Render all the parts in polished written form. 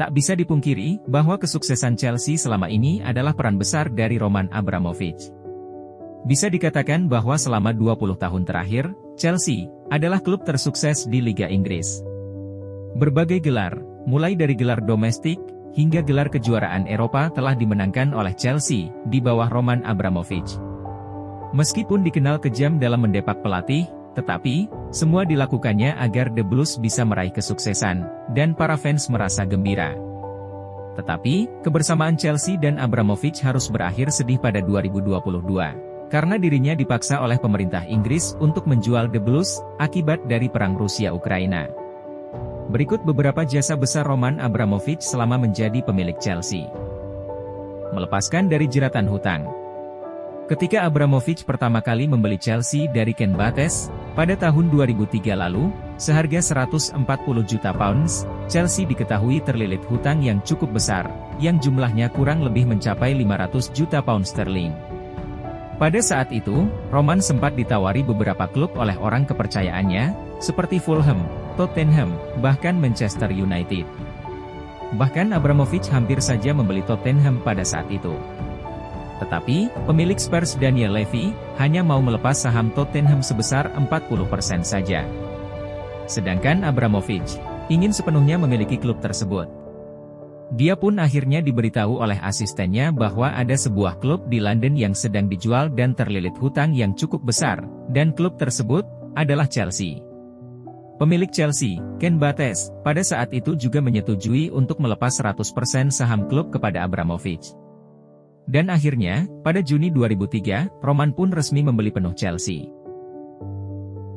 Tak bisa dipungkiri bahwa kesuksesan Chelsea selama ini adalah peran besar dari Roman Abramovich. Bisa dikatakan bahwa selama 20 tahun terakhir, Chelsea adalah klub tersukses di Liga Inggris. Berbagai gelar, mulai dari gelar domestik hingga gelar kejuaraan Eropa telah dimenangkan oleh Chelsea di bawah Roman Abramovich. Meskipun dikenal kejam dalam mendepak pelatih, tetapi semua dilakukannya agar The Blues bisa meraih kesuksesan, dan para fans merasa gembira. Tetapi, kebersamaan Chelsea dan Abramovich harus berakhir sedih pada 2022, karena dirinya dipaksa oleh pemerintah Inggris untuk menjual The Blues, akibat dari perang Rusia-Ukraina. Berikut beberapa jasa besar Roman Abramovich selama menjadi pemilik Chelsea. Melepaskan dari jeratan hutang. Ketika Abramovich pertama kali membeli Chelsea dari Ken Bates, pada tahun 2003 lalu, seharga 140 juta pounds, Chelsea diketahui terlilit hutang yang cukup besar, yang jumlahnya kurang lebih mencapai 500 juta pound sterling. Pada saat itu, Roman sempat ditawari beberapa klub oleh orang kepercayaannya, seperti Fulham, Tottenham, bahkan Manchester United. Bahkan Abramovich hampir saja membeli Tottenham pada saat itu. Tetapi, pemilik Spurs Daniel Levy, hanya mau melepas saham Tottenham sebesar 40% saja. Sedangkan Abramovich ingin sepenuhnya memiliki klub tersebut. Dia pun akhirnya diberitahu oleh asistennya bahwa ada sebuah klub di London yang sedang dijual dan terlilit hutang yang cukup besar, dan klub tersebut adalah Chelsea. Pemilik Chelsea, Ken Bates, pada saat itu juga menyetujui untuk melepas 100% saham klub kepada Abramovich. Dan akhirnya, pada Juni 2003, Roman pun resmi membeli penuh Chelsea.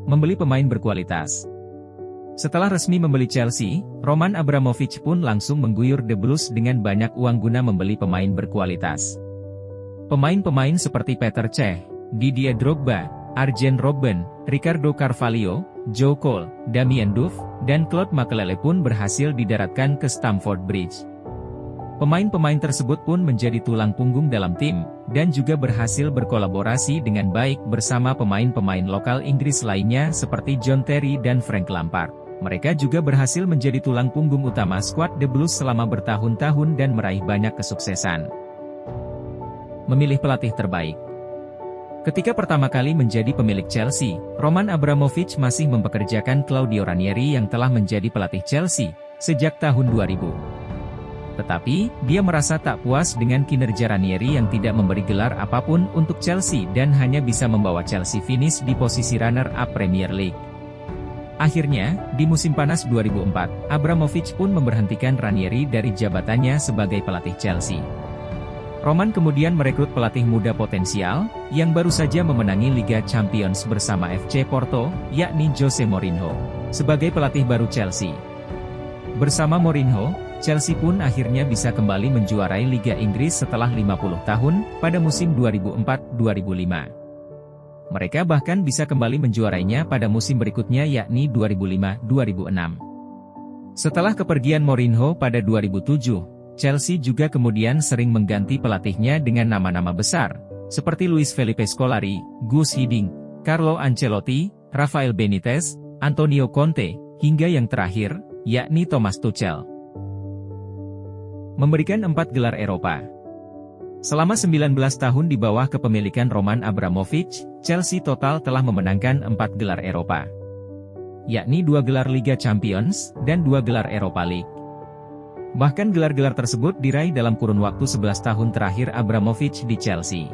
Membeli pemain berkualitas. Setelah resmi membeli Chelsea, Roman Abramovich pun langsung mengguyur The Blues dengan banyak uang guna membeli pemain berkualitas. Pemain-pemain seperti Petr Cech, Didier Drogba, Arjen Robben, Ricardo Carvalho, Joe Cole, Damien Duff, dan Claude Makélélé pun berhasil didaratkan ke Stamford Bridge. Pemain-pemain tersebut pun menjadi tulang punggung dalam tim, dan juga berhasil berkolaborasi dengan baik bersama pemain-pemain lokal Inggris lainnya seperti John Terry dan Frank Lampard. Mereka juga berhasil menjadi tulang punggung utama skuad The Blues selama bertahun-tahun dan meraih banyak kesuksesan. Memilih pelatih terbaik. Ketika pertama kali menjadi pemilik Chelsea, Roman Abramovich masih mempekerjakan Claudio Ranieri yang telah menjadi pelatih Chelsea sejak tahun 2000. Tetapi, dia merasa tak puas dengan kinerja Ranieri yang tidak memberi gelar apapun untuk Chelsea dan hanya bisa membawa Chelsea finish di posisi runner-up Premier League. Akhirnya, di musim panas 2004, Abramovich pun memberhentikan Ranieri dari jabatannya sebagai pelatih Chelsea. Roman kemudian merekrut pelatih muda potensial, yang baru saja memenangi Liga Champions bersama FC Porto, yakni Jose Mourinho, sebagai pelatih baru Chelsea. Bersama Mourinho, Chelsea pun akhirnya bisa kembali menjuarai Liga Inggris setelah 50 tahun, pada musim 2004-2005. Mereka bahkan bisa kembali menjuarainya pada musim berikutnya yakni 2005-2006. Setelah kepergian Mourinho pada 2007, Chelsea juga kemudian sering mengganti pelatihnya dengan nama-nama besar, seperti Luis Felipe Scolari, Gus Hiddink, Carlo Ancelotti, Rafael Benitez, Antonio Conte, hingga yang terakhir, yakni Thomas Tuchel. Memberikan 4 gelar Eropa. Selama 19 tahun di bawah kepemilikan Roman Abramovich, Chelsea total telah memenangkan 4 gelar Eropa, yakni 2 gelar Liga Champions, dan 2 gelar Europa League. Bahkan gelar-gelar tersebut diraih dalam kurun waktu 11 tahun terakhir Abramovich di Chelsea.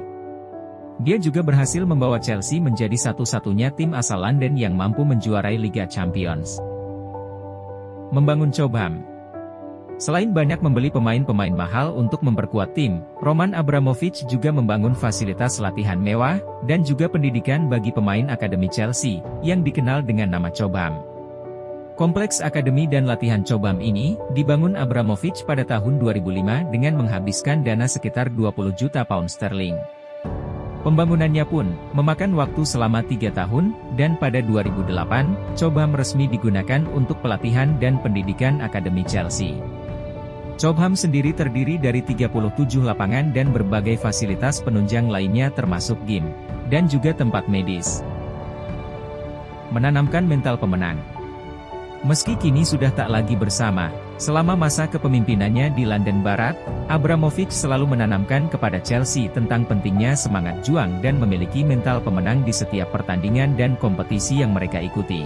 Dia juga berhasil membawa Chelsea menjadi satu-satunya tim asal London yang mampu menjuarai Liga Champions. Membangun Cobham. Selain banyak membeli pemain-pemain mahal untuk memperkuat tim, Roman Abramovich juga membangun fasilitas latihan mewah, dan juga pendidikan bagi pemain akademi Chelsea, yang dikenal dengan nama Cobham. Kompleks akademi dan latihan Cobham ini, dibangun Abramovich pada tahun 2005 dengan menghabiskan dana sekitar 20 juta pound sterling. Pembangunannya pun, memakan waktu selama 3 tahun, dan pada 2008, Cobham resmi digunakan untuk pelatihan dan pendidikan akademi Chelsea. Cobham sendiri terdiri dari 37 lapangan dan berbagai fasilitas penunjang lainnya termasuk gym, dan juga tempat medis. Menanamkan mental pemenang. Meski kini sudah tak lagi bersama, selama masa kepemimpinannya di London Barat, Abramovich selalu menanamkan kepada Chelsea tentang pentingnya semangat juang dan memiliki mental pemenang di setiap pertandingan dan kompetisi yang mereka ikuti.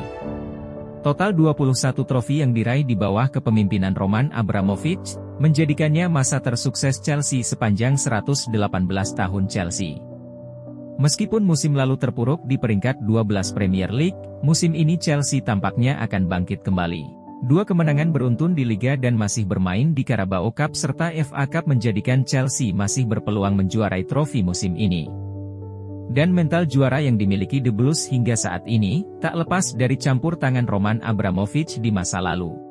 Total 21 trofi yang diraih di bawah kepemimpinan Roman Abramovich, menjadikannya masa tersukses Chelsea sepanjang 118 tahun Chelsea. Meskipun musim lalu terpuruk di peringkat 12 Premier League, musim ini Chelsea tampaknya akan bangkit kembali. 2 kemenangan beruntun di Liga dan masih bermain di Carabao Cup serta FA Cup menjadikan Chelsea masih berpeluang menjuarai trofi musim ini. Dan mental juara yang dimiliki The Blues hingga saat ini, tak lepas dari campur tangan Roman Abramovich di masa lalu.